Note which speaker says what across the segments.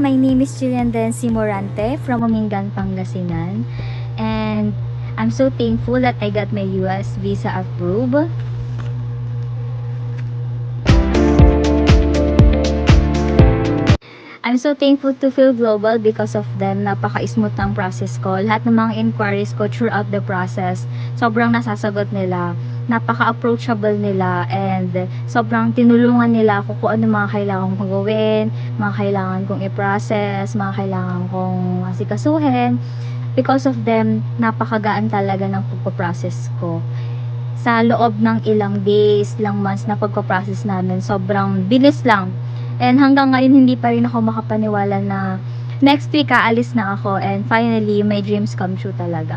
Speaker 1: my name is Julian Densi Morante from Umingan, Pangasinan. And I'm so thankful that I got my US visa approved. I'm so thankful to Phil Global because of them. Napaka-smooth ng process ko. Lahat ng mga inquiries ko throughout the process, sobrang nasasagot nila. Napaka-approachable nila and sobrang tinulungan nila ako kung ano mga kailangan kong gawin, mga kailangan kong i-process, mga kailangan kong asikasuhin. Because of them, napakagaan talaga ng pagpaprocess ko. Sa loob ng ilang days, ilang months na pagpaprocess namin, sobrang bilis lang. And hanggang ngayon, hindi pa rin ako makapaniwala na next week aalis na ako and finally, my dreams come true talaga.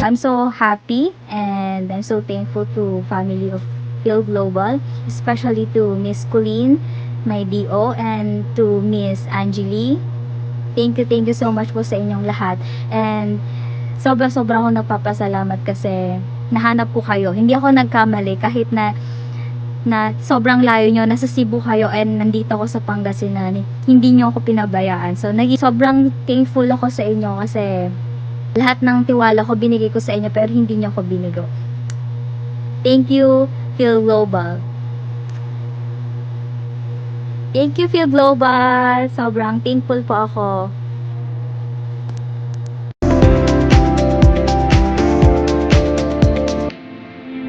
Speaker 1: I'm so happy and I'm so thankful to family of Phil Global, especially to Miss Colleen, my DO, and to Miss Angeli. Thank you so much po sa inyong lahat. And sobra-sobra ako nagpapasalamat kasi nahanap ko kayo. Hindi ako nagkamali kahit na sobrang layo nyo, nasa Cebu kayo and nandito ako sa Pangasinan, hindi nyo ako pinabayaan. So, sobrang thankful ako sa inyo kasi lahat ng tiwala ko binigay ko sa inyo pero hindi nyo ako binigo. Thank you, Phil Global. Thank you, Phil Global. Sobrang thankful po ako.